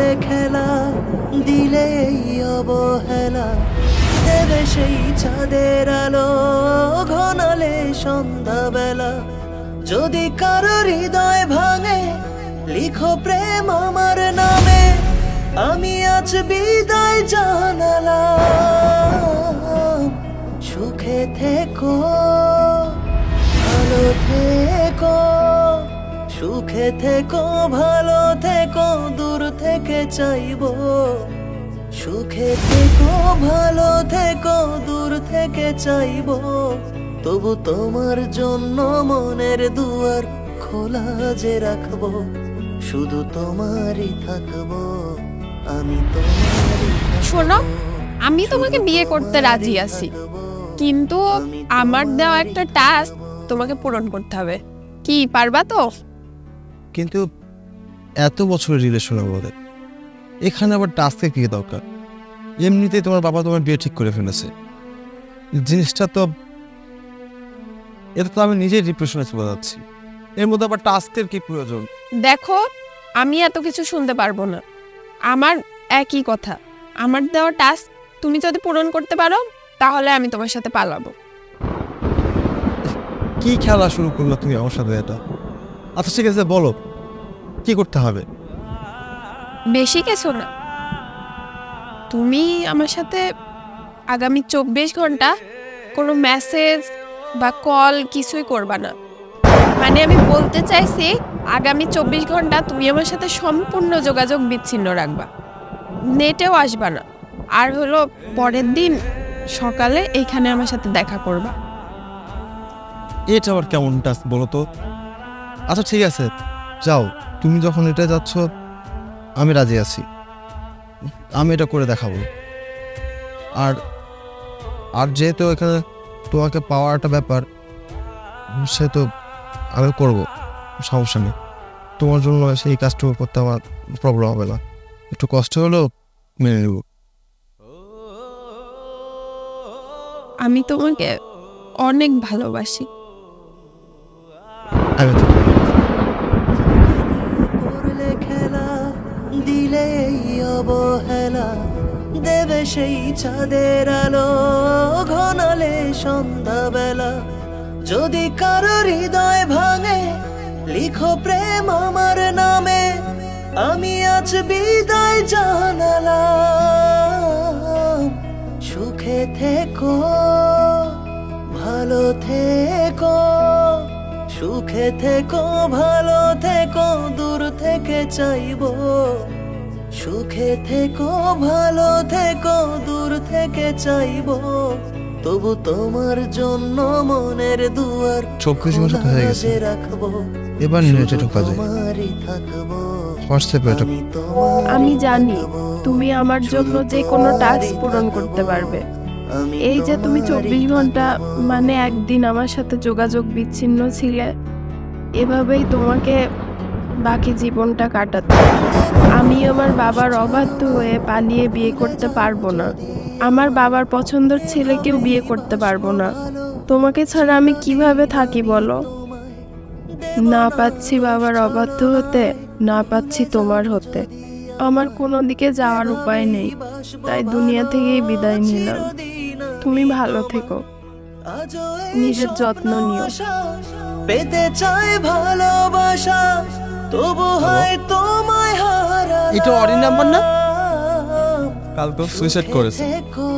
করলে খেলা, দিলে এই অবহেলা, দেবে সেই চাঁদের আলো ঘনালে সন্ধ্যাবেলা। যদি কারো হৃদয় ভাঙে, লিখো প্রেম আমার নামে, আমি আজ বিদায় জানালাম। সুখে থেকো, ভালো থেকো, সুখে থেকো, ভালো থেকো, দূর থেকে চাইবো। সুখে থেকো, ভালো থেকো, দূর থেকে চাইবো। তবু তোমার জন্য মনের দুয়ার খোলা যে রাখবো, শুধু তোমারই থাকবো, আমি তোমারই থাকবো। শোনো, আমি তোমাকে বিয়ে করতে রাজি আছি, কিন্তু আমার দেওয়া একটা টাস্ক তোমাকে পূরণ করতে হবে। কি পারবা তো? কিন্তু এত বছরের রিলেশন আমাদের, এখানে আবার টাস্কের কি দরকার? এমনিতেই তোমার বাবা তোমার বিয়ে ঠিক করে ফেলেছে। জিনিসটা তো, এটা তো আমি নিজেই ডিপ্রেশনে চলে যাচ্ছি, এর মধ্যে আবার টাস্কের কি প্রয়োজন? দেখো, আমি এত কিছু শুনতে পারবো না। আমার একই কথা, আমার দেওয়া টাস্ক তুমি যদি পূরণ করতে পারো তাহলে আমি তোমার সাথে পালাবো। কি খেলা শুরু করলো তুমি আমার সাথে এটা? আচ্ছা ঠিক আছে, বলো কি করতে হবে? বেশি কিছু না, তুমি আমার সাথে আগামী 24 ঘন্টা কোনো মেসেজ বা কল কিছুই করবা না। মানে আমি বলতে চাইছি, আগামী 24 ঘন্টা তুমি আমার সাথে সম্পূর্ণ যোগাযোগ বিচ্ছিন্ন রাখবা, নেটেও আসবা না। আর হলো, পরের দিন সকালে এইখানে আমার সাথে দেখা করবা। এটা আবার কেমন টাস্ক বলো তো? আচ্ছা ঠিক আছে, যাও, তুমি যখন এটা যাচ্ছ আমি রাজি আছি, আমি এটা করে দেখাবো। আর আর যেহেতু এখানে তোমাকে পাওয়ার একটা ব্যাপার, সে তো আমি করবো, সমস্যা নেই। তোমার জন্য সেই কাজটুকু করতে আমার প্রবলেম হবে না, একটু কষ্ট হলেও মেনে নেব। আমি তোমাকে অনেক ভালোবাসি। আমি তো করলে খেলা, দিলে এই অবহেলা, দেবে সেই চাঁদের আলো ঘনালে সন্ধ্যাবেলা। যদি কারো হৃদয় ভাঙে, লিখো প্রেম আমার নামে, আমি আজ বিদায় জানালাম। সুখে থেকো, ভালো থেকো, সুখে থেকো, ভালো থেকো, দূর থেকে চাইবো। সুখে থেকো, ভালো থেকো, দূর থেকে চাইবো। তবু তোমার জন্য মনের দুয়ার 24 ঘন্টা খোলা হয়ে গেছে। যে রাখবো, এবার শুধু নেটে ঢোকা যায়। তোমারই থাকবো, হোয়াটসঅ্যাপে এটা আমি তোমারই আমি জানি থাকবো, তুমি আমার জন্য যে কোনো টাস্ক পূরণ করতে পারবে। আমি এই যে তুমি তোমারই 24 ঘন্টা থাকবো। মানে একদিন আমার সাথে যোগাযোগ বিচ্ছিন্ন ছিলে, এভাবেই তোমাকে বাকি জীবনটা কাটাতে হবে। আমি আমার বাবার অবাধ্য হয়ে পালিয়ে বিয়ে করতে পারবো না, আমার বাবার পছন্দের ছেলেকেও বিয়ে করতে পারবো না। তোমাকে ছাড়া আমি কিভাবে থাকি বলো? না পাচ্ছি বাবার অবাধ্য হতে, না পাচ্ছি তোমার হতে। আমার কোনো দিকে যাওয়ার উপায় নেই, তাই দুনিয়া থেকেই বিদায় নিলাম। তুমি ভালো থেকো, নিজের যত্ন নিও। পেতে চাই ভালোবাসা, তবু হয় তোমায় হারা। এটা অরিন নাম্বার না? কালকে সুইসাইড করেছে। থেকো।